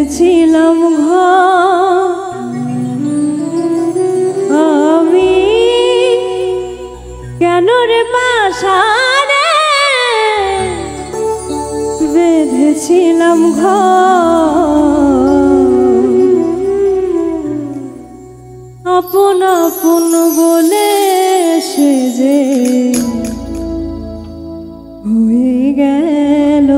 বেঁধেছিলাম আমি কেন রে পাশারে বেঁধেছিলাম আপন আপন বলে সে যে হয়ে গেল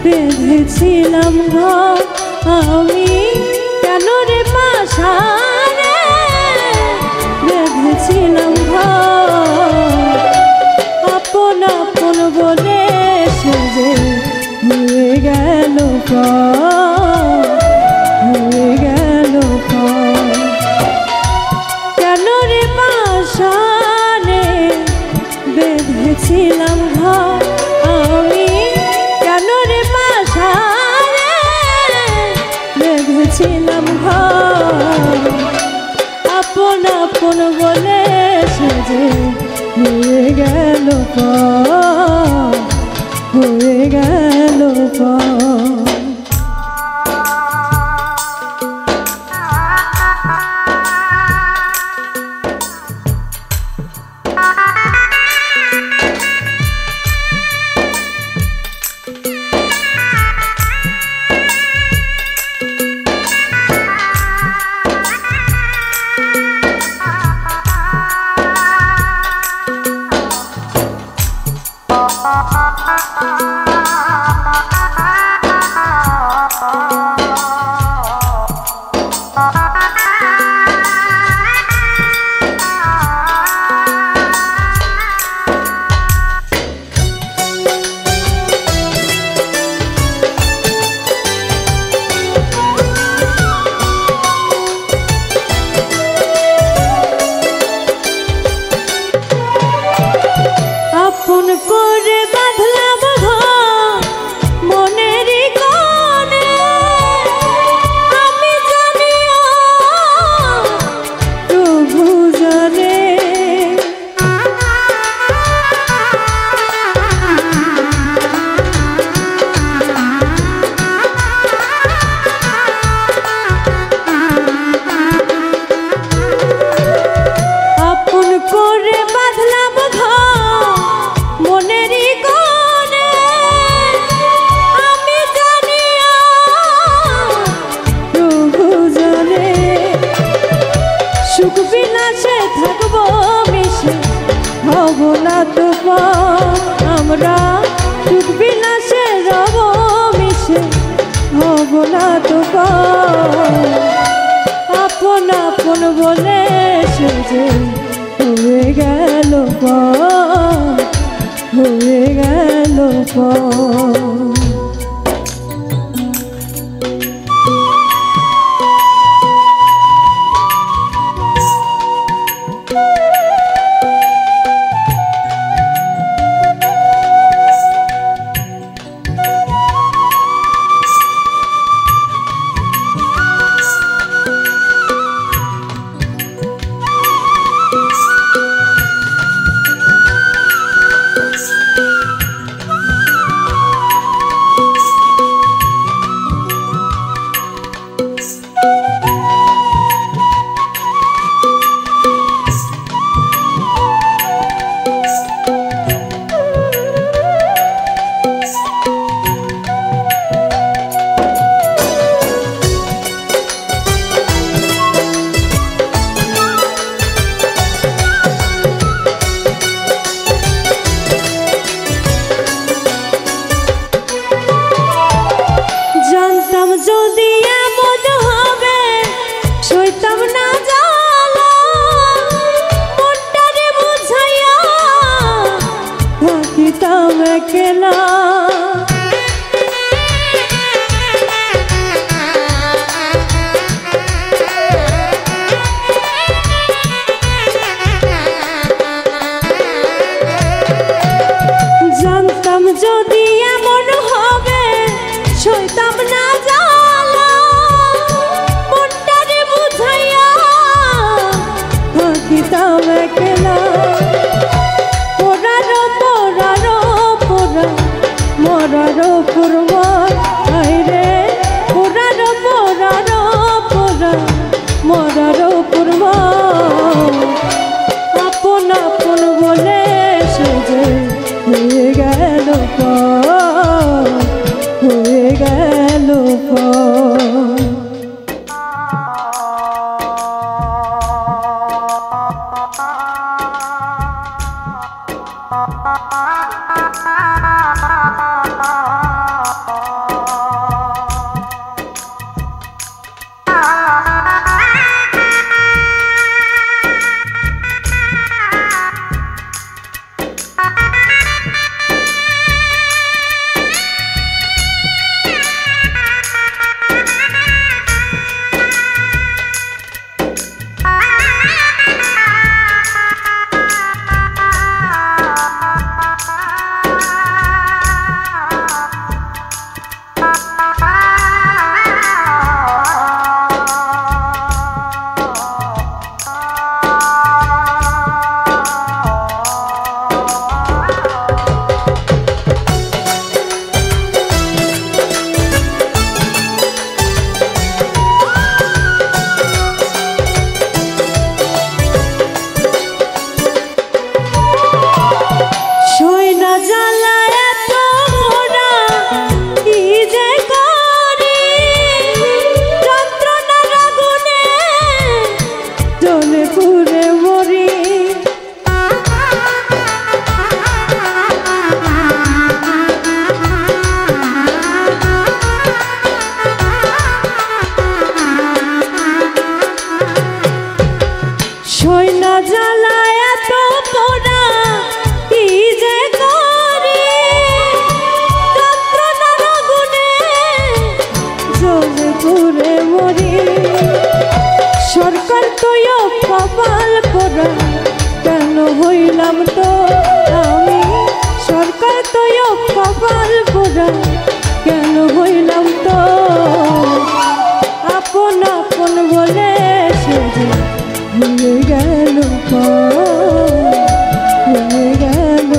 বেঁধেছিলাম আমি কেন রে পাশারে বেঁধেছিলাম আপন আপন বলে সে যে হয়ে গেল কেন রে পাশারে বেঁধেছিলাম আমি কেন রে পাশারে বেঁধেছিলাম আপন আপন বলে সে যে হয়ে গেল আপন করে বাঁধলাম মনেরই কোণে আমি জানি প্রভু জানে আপন করে বাঁধলাম মনেরই কোণে আমি জানি প্রভু জানে সুখ বিলাসে থাকবো মিশে হব না তো আমরা সুখ বিলাসে রব মিশে হব না তো আপন আপন বলে সে যে হয়ে গেল হয়ে গেল থাকিতাম একলা জানতাম যদি এমন হবে সইতাম না জ্বালা মনটারে বুঝাইয়া থাকিতাম একলা পোড়ারো পোড়ারো পোড়া মরারো পূর্বা আইরে পোড়ারো পোড়ারো পোড়া মরারো পূর্বা আপন আপন বলে সেজে হয়ে গেল হয়ে গেল সরকার তুই কপাল পোড়া কেন হইলাম তো আমি সরকার তুই কপাল পোড়া কেন হইলাম তো আপন আপন বলে সেজে হয়ে গেল হয়ে গেল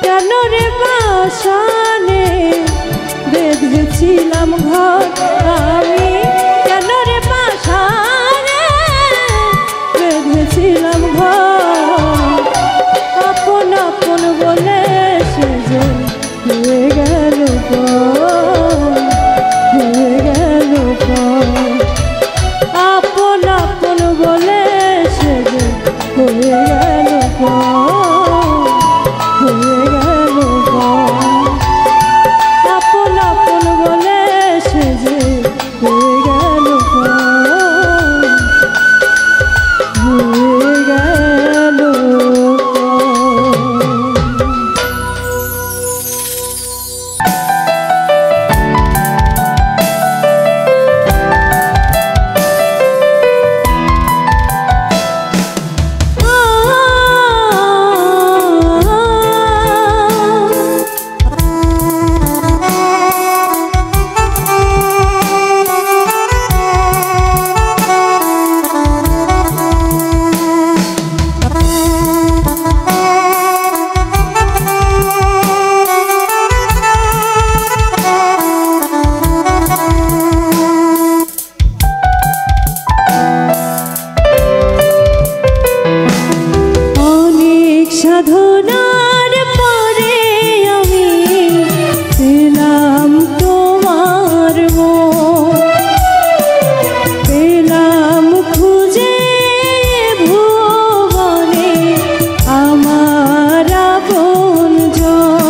কেন রে বাসানে বেঁধেছিলাম ঘর আমি কেন রে বাসানে বেঁধেছিলাম ঘর আপন আপন বলে সেজে হয়ে গেল হয়ে গেল আপন আপন বলে সেজে হয়ে গেল হয়ে গেল আপন আপন বলে সেজে হয়ে গেল হয়ে গেল সাধনার পরে আমি পেলাম তোমার পেলাম খুঁজে ভুবনে আমার আপনজন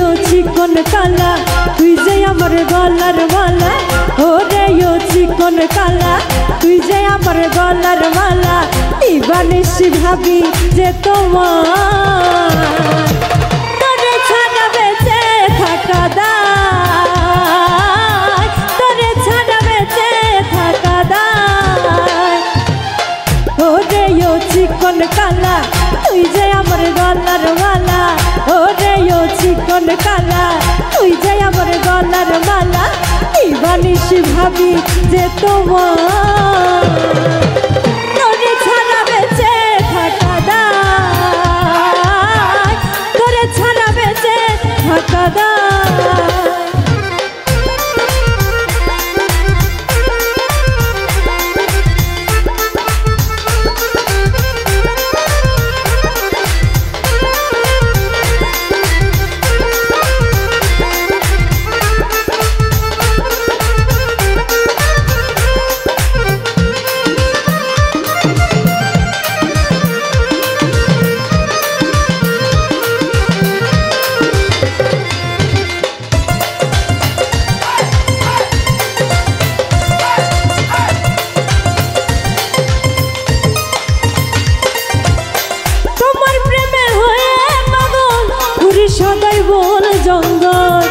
ও চিকন কালা তুই যে আমার গলার মালা, ওরে ও চিকন কালা তুই যে আমার গলার মালা, দিবানিশি ভাবি যে তোমার তোরে ছাড়া বেঁচে থাকা দায়, তোরে ছাড়া বেঁচে থাকা দায়। ওরে ও চিকন কালা তুই যে আমার গলার মালা, ওরে ও চিকন কালা তুই যে আমার গলার মালা, দিবানিশি ভাবি যে তোমার তোরে ছাড়া বেঁচে থাকা দায়, তোরে ছাড়া বেঁচে থাকা দায়। সদাই বন জঙ্গল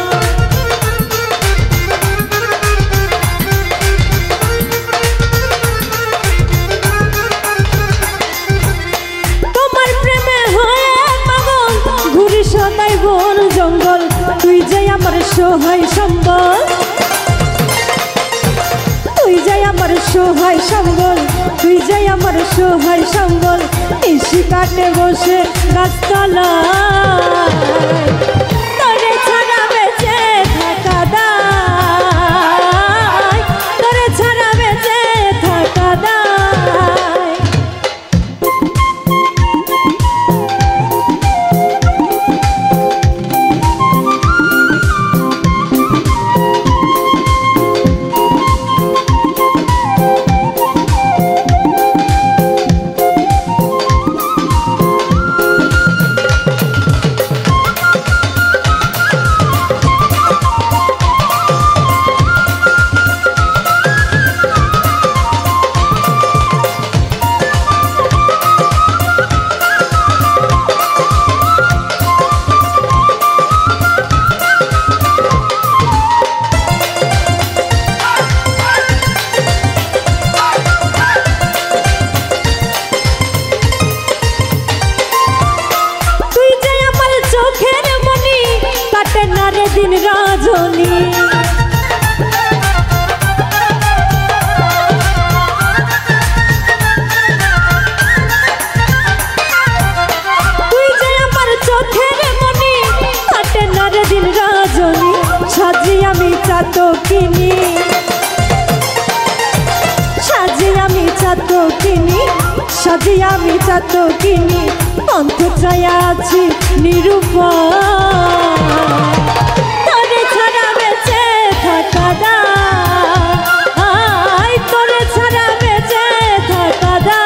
তোমার প্রেমে হয়ে পাগল, ঘুরি সদাই বন জঙ্গল, তুই যে আমার সহায় সম্বল, তুই যে আমার সহায় সম্বল, তুই যে আমার সহায় সম্বল, ইসি কাটে বসে গাছতলা তোরে ছাড়া বেঁচে থাকা দায়, তোরে ছাড়া বেঁচে থাকা দায়। দিন রজনী তুই যে আমার চোখের মনি, কাটে না রে দিন রজনী, সাজি আমি চাতকিনি, সাজি আমি চাতকিনি, সাজি আমি চাতকিনি, অন্ত চাই আছি নিরূপণ তোরে ছাড়া বেঁচে থাকা দায়, তোরে ছাড়া বেঁচে থাকা দায়।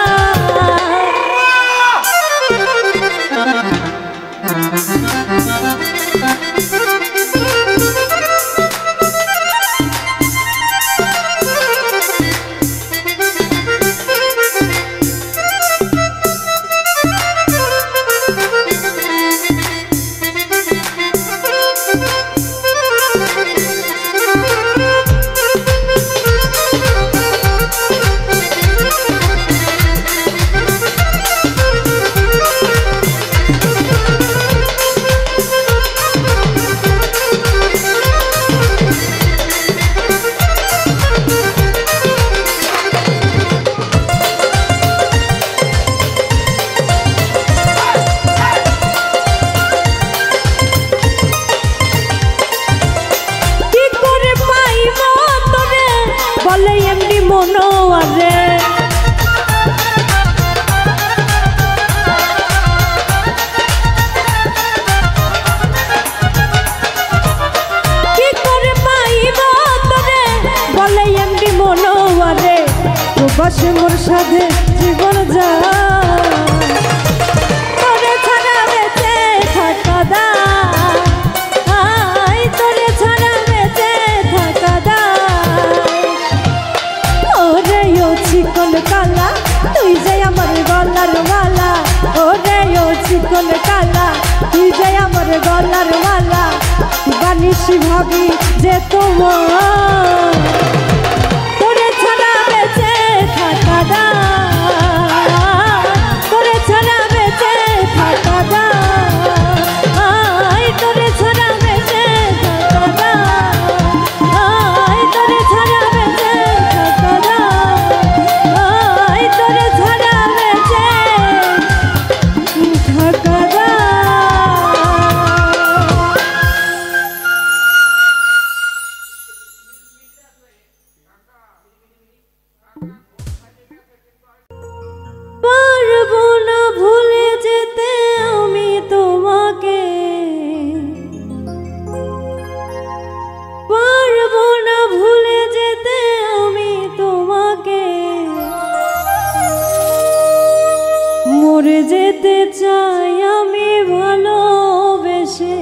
বলে এমনি মনোয়ারে কি করে পাইব তোরে, বলে এমনি মনোয়ারে প্রবাসে মোর সাথে জীবন যায়, তোরে ছাড়া বেঁচে থাকা দায়, কালা তুই যে আমার গলার মালা বানিসি ভাবি যে তোমার তোরে ছাড়া বেঁচে থাকা দায় তোরে ছাড়া বেঁচে থাকা দায় তোরে ছাড়া বেঁচে থাকা দায় তোরে ছাড়া বেঁচে থাকা দায় তোরে ছাড়া বেঁচে থাকা দায়। পারবো না ভুলে যেতে আমি তোমাকে পারবো না ভুলে যেতে আমি তোমাকে মরে যেতে চাই আমি ভালোবেসে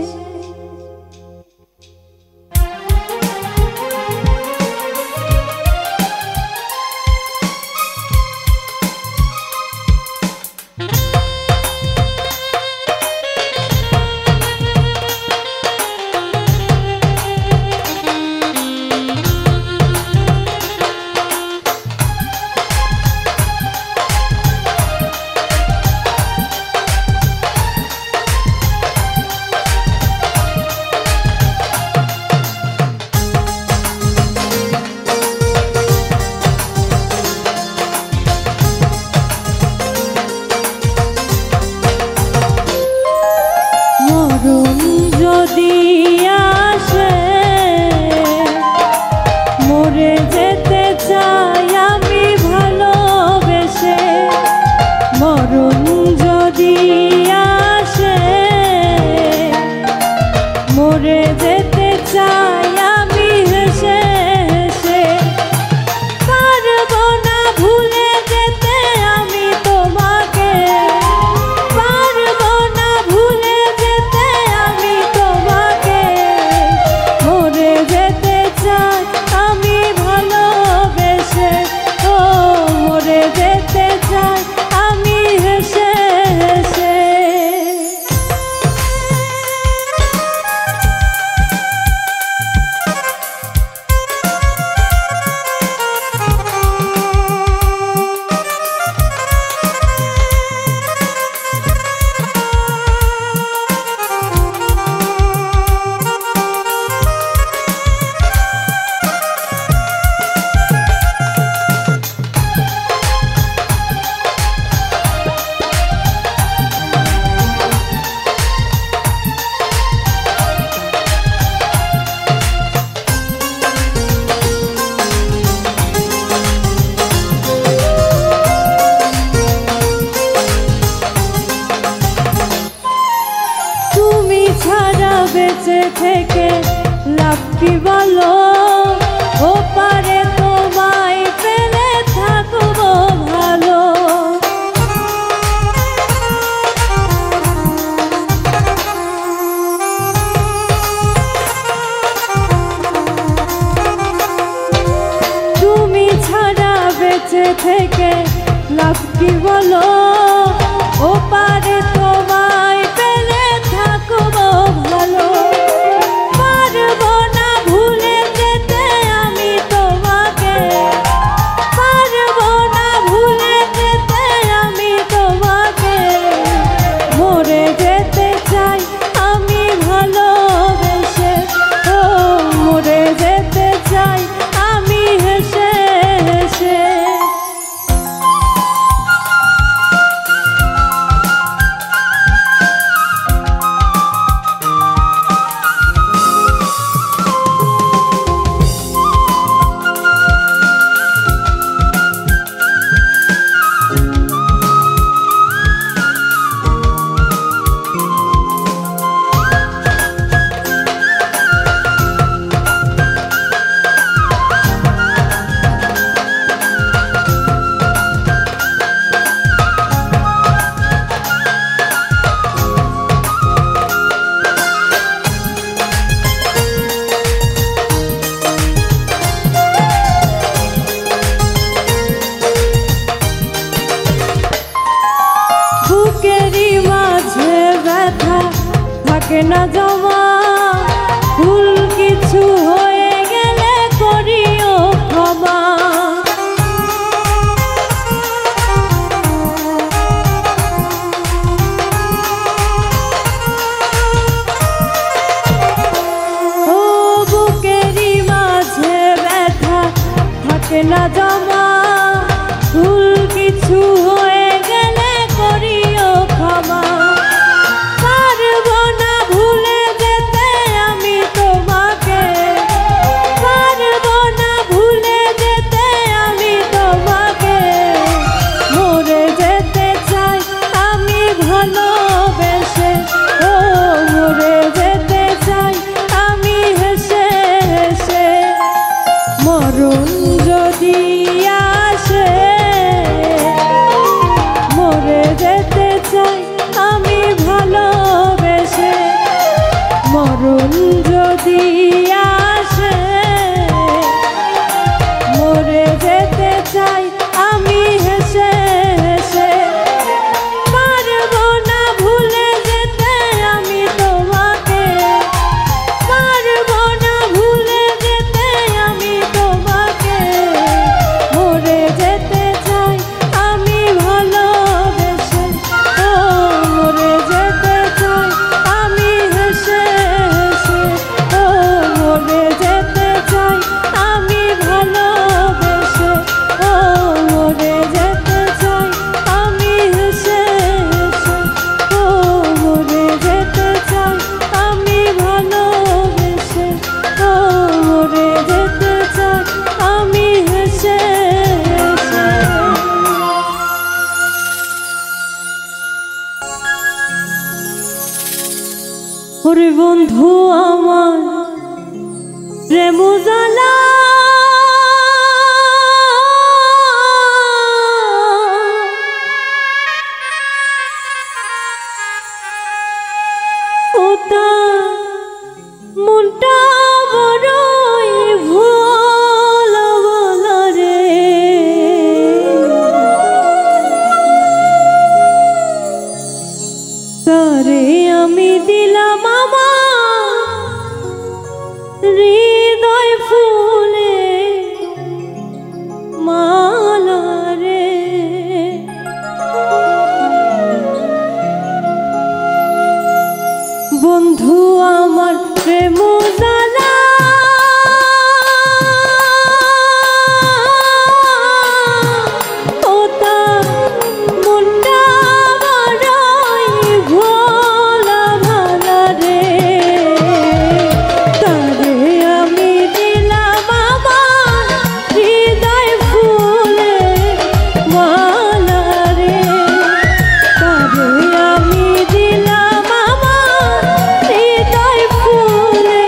যদি আসে মরে যেতে চাই আমি ভালোবেসে মরণ যদি আসে মরে যেতে চাই আমি হেসে হেসে পারবো না ভুলে যেতে আমি তোমাকে পারবো না ভুলে যেতে আমি তোমাকে মরে যেতে চাই আমি ভালোবেসে ও মরে যেতে চাই আমি হেসে হেসে বেঁচে থেকে লাভ কি বলো ও পারে তোমায় পেলে থাকবো ভালো তুমি ছাড়া বেঁচে থেকে লাভ কি বলো ও পারে তোমায় পেলে থাকবো ভালো পারবো না ভুলে যেতে আমি তোমাকে পারবো না ভুলে যেতে আমি তোমাকে মরে যেতে চাই আমি ভালোবেসে ও মরে যেতে চাই আমি হেসে হেসে থাকে না জমা ভুল কিছু হয়ে গেলে করিও ক্ষমা। ও বুকেরই মাঝে ব্যথা থাকে না জমা ভুল কিছু হয়ে গেলে করিও ক্ষমা। পারবো না ভুলে যেতে আমি তোমাকে, পারবো না ভুলে যেতে আমি তোমাকে, মরে যেতে চাই আমি ভালোবেসে, ও মরে যেতে চাই আমি হেসে হেসে। মরণ যদি আসে মরে যেতে চাই আমি ভালোবেসে, মরণ যদি আসে মরে যেতে চাই আমি হেসে হেসে। পারবো না ভুলে যেতে আমি তোমাকে, পারবো না ভুলে যেতে আমি তোমাকে, মরে যেতে চাই আমি ভালোবেসে, ও মরে যেতে চাই আমি হেসে হেসে, ও মরে যেতে চাই আমি ভালোবেসে, ও মরে যেতে চাই আমি হেসে হেসে, ও মরে যেতে চাই আমি ভালোবেসে, ও মরে যেতে চাই আমি হেসে হেসে। ওরে বন্ধু আমার প্রেম জ্বালা ওটা মনটা বড়ই ভোলা ভোলা রে। তারে আমি দিলাম আমার হৃদয় ফুলে মালা রে। বন্ধু আমার প্রেম জ্বালা ওটা মনটা বড়ই ভোলা ভালা রে। তারে আমি দিলাম আমার হৃদয় ফুলে মালা রে। তারে আমি দিলাম আমার হৃদয় ফুলে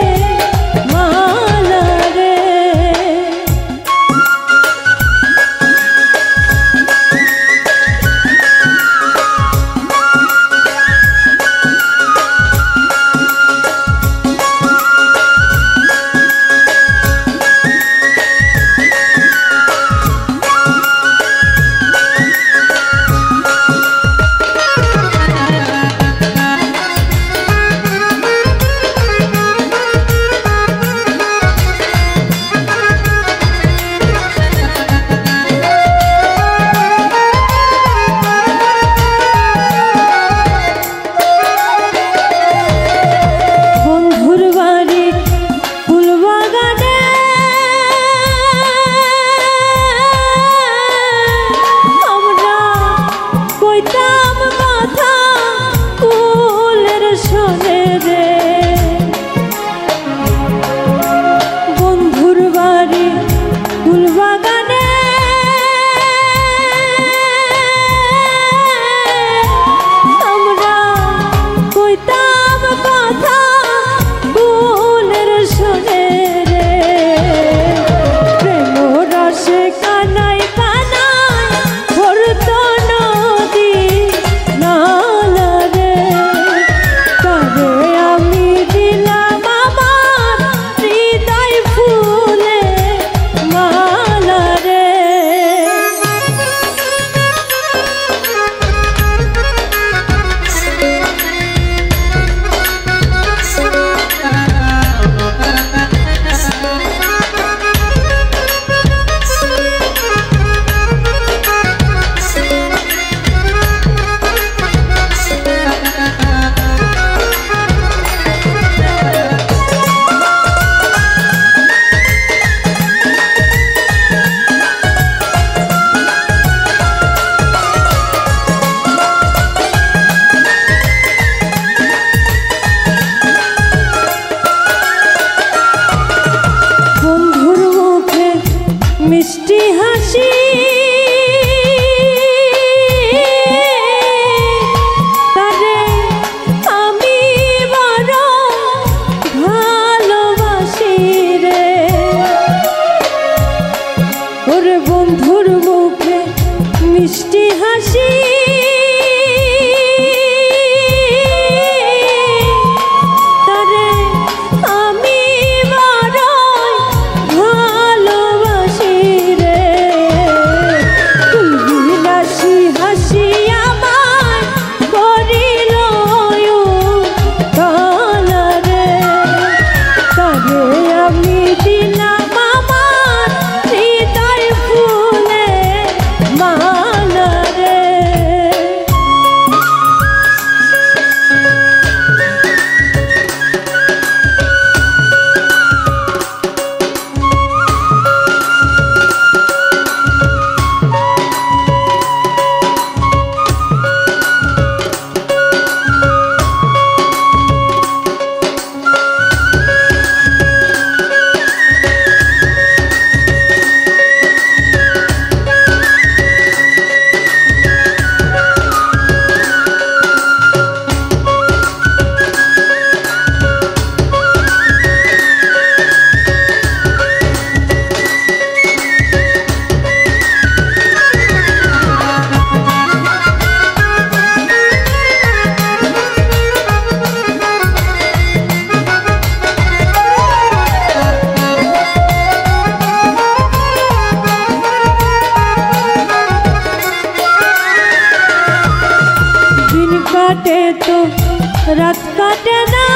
রাত কাটে না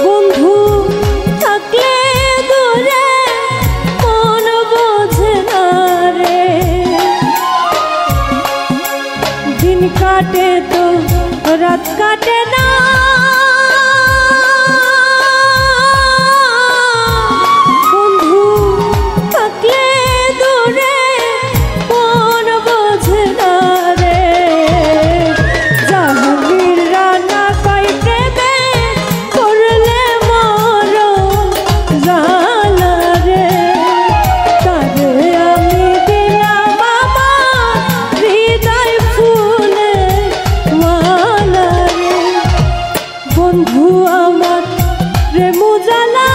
বন্ধু থাকলে দূরে মন বোঝে না রে দিন কাটে তো রাত কাটে না বন্ধু থাকলে দূরে মন বোঝে না রে জাহাঙ্গীর রানা কই প্রেমে করলে মর জালা রে তারে আমি দিলাম আমার হৃদয় ফুলে মালা রে বন্ধু আমার প্রেম জালা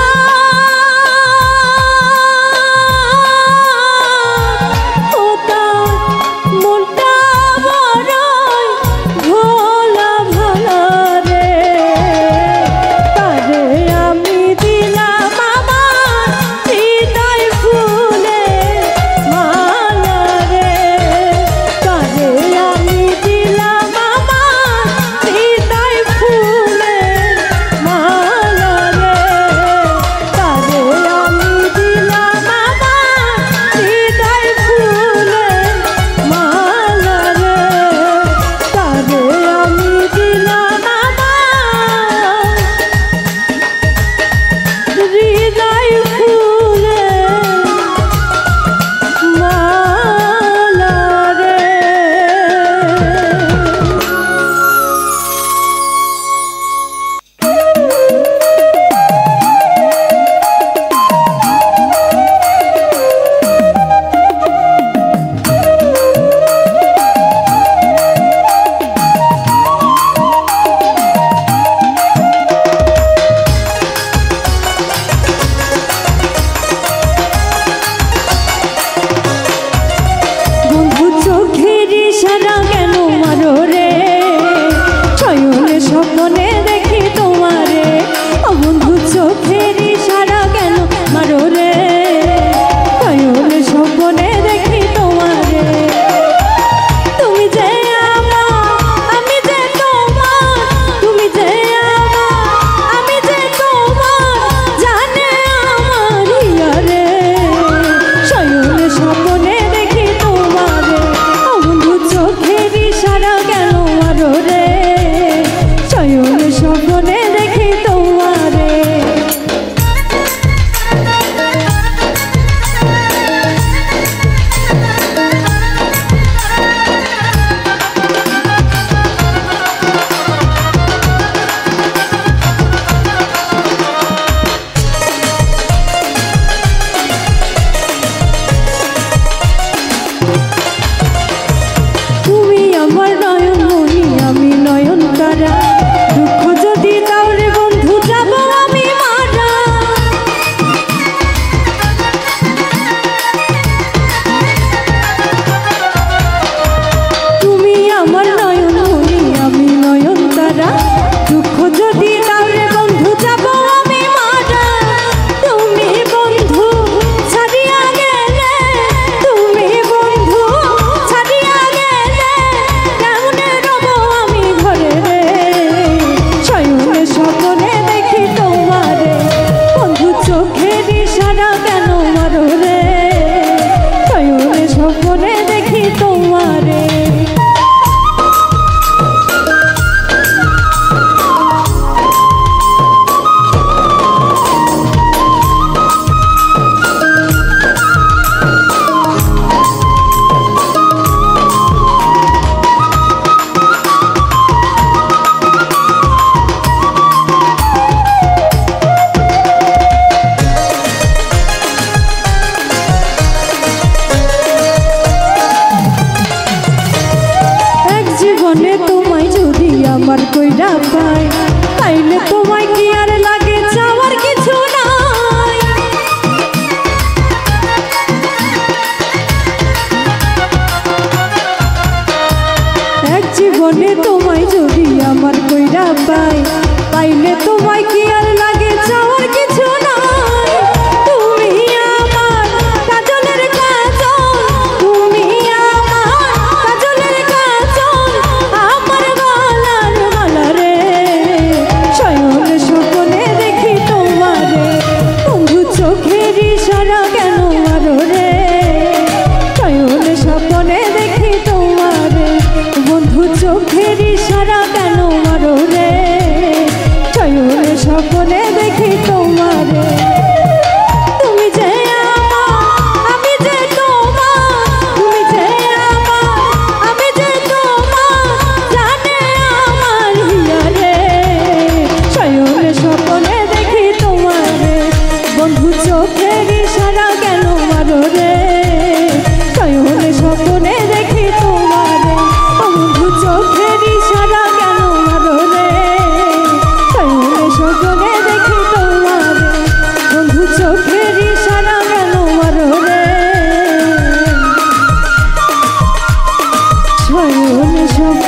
কাজলের নয়ন সব